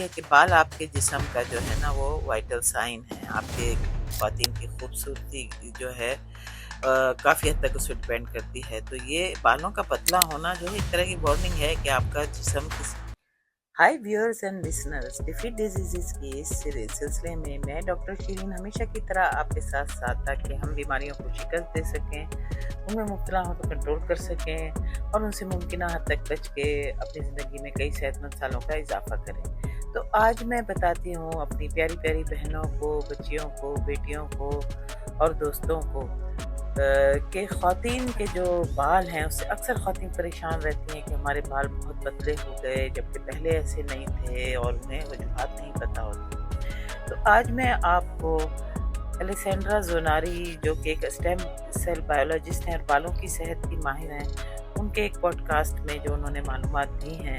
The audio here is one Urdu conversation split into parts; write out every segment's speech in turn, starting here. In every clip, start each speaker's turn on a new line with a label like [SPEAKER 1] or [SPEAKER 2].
[SPEAKER 1] ہے کہ بال آپ کے جسم کا جو ہے نا وہ وائٹل سائن ہے، آپ کے خواتین کی خوبصورتی جو ہے کافی حد تک اس پہ ڈپینڈ کرتی ہے، تو یہ بالوں کا پتلا ہونا جو ہے ایک طرح کی وارننگ ہے کہ آپ کا جسم کس high viewers and listeners, defeat diseases کی اس سلسلے میں ڈاکٹر شیرین ہمیشہ کی طرح آپ کے ساتھ تاکہ ہم بیماریوں کو شکست دے سکیں، ان میں مبتلا ہوں تو کنٹرول کر سکیں اور ان سے ممکنہ حد تک بچ کے اپنی زندگی میں کئی صحت مند سالوں کا اضافہ کریں۔ تو آج میں بتاتی ہوں اپنی پیاری پیاری بہنوں کو، بچیوں کو، بیٹیوں کو اور دوستوں کو کہ خواتین کے جو بال ہیں اس سے اکثر خواتین پریشان رہتی ہیں کہ ہمارے بال بہت پتلے ہو گئے، جبکہ پہلے ایسے نہیں تھے اور انہیں وجوہات نہیں پتہ ہوتی۔ تو آج میں آپ کو الیسینڈرا زوناری جو کہ ایک اسٹیم سیل بایولوجسٹ ہیں اور بالوں کی صحت کی ماہر ہیں، ان کے ایک پوڈ کاسٹ میں جو انہوں نے معلومات دی ہیں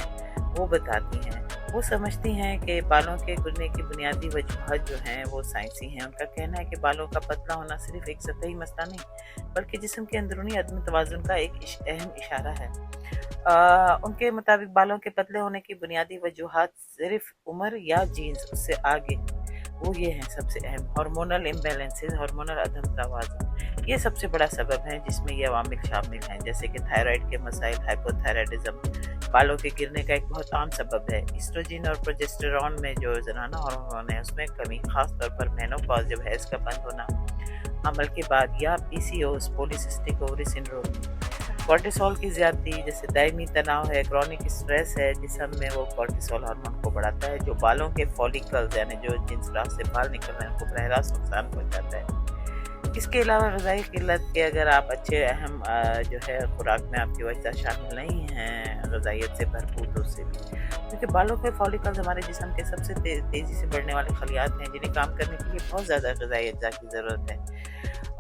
[SPEAKER 1] وہ بتاتی ہیں۔ وہ سمجھتی ہیں کہ بالوں کے گرنے کی بنیادی وجوہات جو ہیں وہ سائنسی ہیں۔ ان کا کہنا ہے کہ بالوں کا پتلا ہونا صرف ایک سطحی مسئلہ نہیں بلکہ جسم کے اندرونی عدم توازن کا ایک اہم اشارہ ہے۔ ان کے مطابق بالوں کے پتلے ہونے کی بنیادی وجوہات صرف عمر یا جینز، اس سے آگے وہ یہ ہیں سب سے اہم: ہارمونل امبیلنسز، ہارمونل عدم توازن، یہ سب سے بڑا سبب ہے جس میں یہ عوامل شامل ہیں، جیسے کہ تھائرائیڈ کے مسائل، ہائپوتھائرائڈزم بالوں کے گرنے کا ایک بہت عام سبب ہے، ایسٹروجن اور پروجسٹرون میں جو زنانہ ہارمون ہے اس میں کمی، خاص طور پر مینوپاز جب حیض کا بند ہونا عمل کے بعد، یا پی سی اوز پولی سسٹک اووری سنڈروم، کورٹیسول کی زیادتی، جیسے دائمی تناؤ ہے، کرونک اسٹریس ہے، جسم میں وہ کورٹیسول ہارمون کو بڑھاتا ہے جو بالوں کے فولیکلز یعنی جو جن راست سے بال نکل رہے ہیں کو براہ راست نقصان پہنچاتا ہے۔ اس کے علاوہ غذائی قلت کے اگر آپ اچھے اہم جو ہے خوراک میں آپ کی وجہ شامل نہیں ہیں غذائیت سے بھرپور، تو اس سے بھی، کیونکہ بالوں کے فولیکلز ہمارے جسم کے سب سے تیزی سے بڑھنے والے خلیات ہیں جنہیں کام کرنے کے لیے بہت زیادہ غذائی اجزاء کی ضرورت ہے،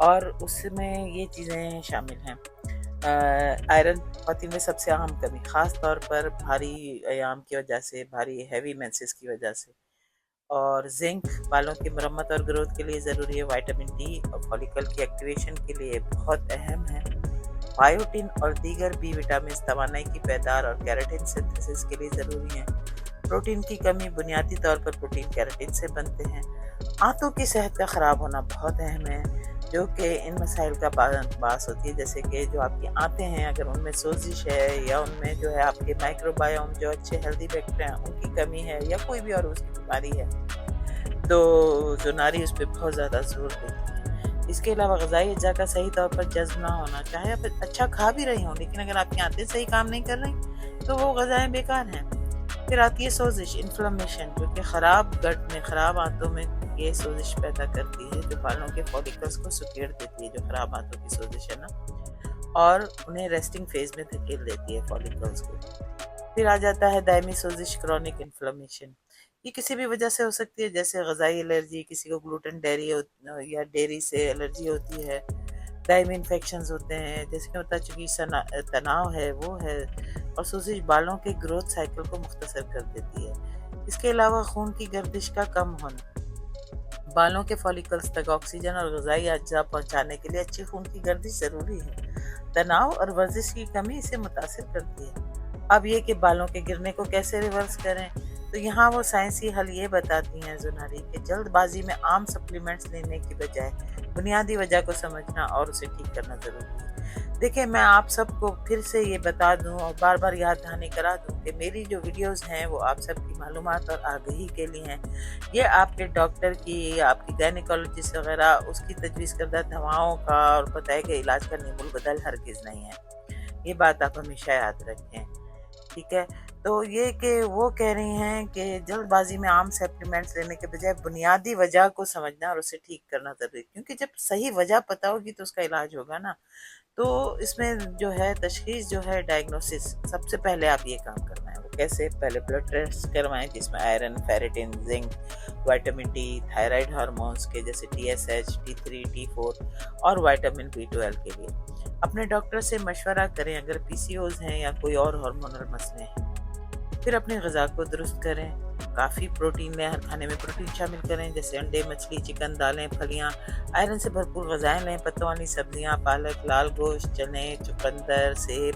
[SPEAKER 1] اور اس میں یہ چیزیں شامل ہیں: آئرن خواتین میں سب سے عام کمی، خاص طور پر بھاری ایام کی وجہ سے، بھاری ہیوی مینسز کی وجہ سے، اور زنک بالوں کی مرمت اور گروتھ کے لیے ضروری ہے، وائٹامن ڈی اور فولیکل کی ایکٹیویشن کے لیے بہت اہم ہے، بایوٹن اور دیگر بی وٹامنز توانائی کی پیدار اور کیراٹن سنتھسس کے لیے ضروری ہیں، پروٹین کی کمی بنیادی طور پر پروٹین کیراٹن سے بنتے ہیں، آنتوں کی صحت کا خراب ہونا بہت اہم ہے جو کہ ان مسائل کا باعث ہوتی ہے، جیسے کہ جو آپ کی آنتیں ہیں اگر ان میں سوزش ہے یا ان میں جو ہے آپ کے مائکروبائوم جو اچھے ہیلدی بیکٹیریا ہیں ان کی کمی ہے یا کوئی بھی اور اس کی بیماری ہے، تو زوناری اس پہ بہت زیادہ زور دیتی ہے۔ اس کے علاوہ غذائی اجزاء کا صحیح طور پر جذب نہ ہونا، چاہے آپ اچھا کھا بھی رہی ہوں لیکن اگر آپ کی آنتیں صحیح کام نہیں کر رہی تو وہ غذائیں بیکار ہیں۔ پھر آتی ہے سوزش، انفلمیشن، جو کہ خراب گٹ میں، خراب آنتوں میں یہ سوزش پیدا کرتی ہے جو بالوں کے فولیکلز کو سکیڑ دیتی ہے، جو خراب آنتوں کی سوزش ہے نا، اور انہیں ریسٹنگ فیز میں دھکیل دیتی ہے فولیکلز کو۔ پھر آ جاتا ہے دائمی سوزش، کرونک انفلمیشن، یہ کسی بھی وجہ سے ہو سکتی ہے، جیسے غذائی الرجی، کسی کو گلوٹن ڈیری یا ڈیری سے الرجی ہوتی ہے، دائمی انفیکشنز ہوتے ہیں، جیسے کہ چونکہ تناؤ ہے وہ ہے، اور سوزش بالوں کے گروتھ سائیکل کو مختصر کر دیتی ہے۔ اس کے علاوہ خون کی گردش کا کم ہونا، بالوں کے فولیکلز تک آکسیجن اور غذائی اجزاء پہنچانے کے لیے اچھی خون کی گردش ضروری ہے، تناؤ اور ورزش کی کمی اسے متاثر کرتی ہے۔ اب یہ کہ بالوں کے گرنے کو کیسے ریورس کریں، تو یہاں وہ سائنسی حل یہ بتاتی ہیں زوناری کہ جلد بازی میں عام سپلیمنٹس لینے کی بجائے بنیادی وجہ کو سمجھنا اور اسے ٹھیک کرنا ضروری ہے۔ دیکھیں، میں آپ سب کو پھر سے یہ بتا دوں اور بار بار یاد دہانی کرا دوں کہ میری جو ویڈیوز ہیں وہ آپ سب کی معلومات اور آگہی کے لیے ہیں، یہ آپ کے ڈاکٹر کی یا آپ کی گائنیکولوجسٹ وغیرہ اس کی تجویز کردہ دواؤں کا اور بتائے گئے علاج کا نیم البدل ہرگز نہیں ہے، یہ بات آپ ہمیشہ یاد رکھیں، ٹھیک ہے؟ تو یہ کہ وہ کہہ رہی ہیں کہ جلد بازی میں عام سپلیمنٹس لینے کے بجائے بنیادی وجہ کو سمجھنا اور اسے ٹھیک کرنا ضروری ہے، کیونکہ جب صحیح وجہ پتہ ہوگی تو اس کا علاج ہوگا نا۔ تو اس میں جو ہے تشخیص جو ہے ڈائگنوسس، سب سے پہلے آپ یہ کام کرنا ہے، وہ کیسے؟ پہلے بلڈ ٹیسٹ کروائیں جس میں iron, ferritin, zinc, vitamin D, thyroid hormones کے جیسے TSH، T3، T4 اور وائٹامن B12 کے لیے اپنے ڈاکٹر سے مشورہ کریں اگر PCOS ہیں یا کوئی اور ہارمونل مسئلے ہیں۔ پھر اپنی غذا کو درست کریں، کافی پروٹین لیں، ہر کھانے میں پروٹین شامل کریں، جیسے انڈے، مچھلی، چکن، دالیں، پھلیاں، آئرن سے بھرپور غذائیں لیں، پتوں والی سبزیاں، پالک، لال گوشت، چنے، چقندر، سیب،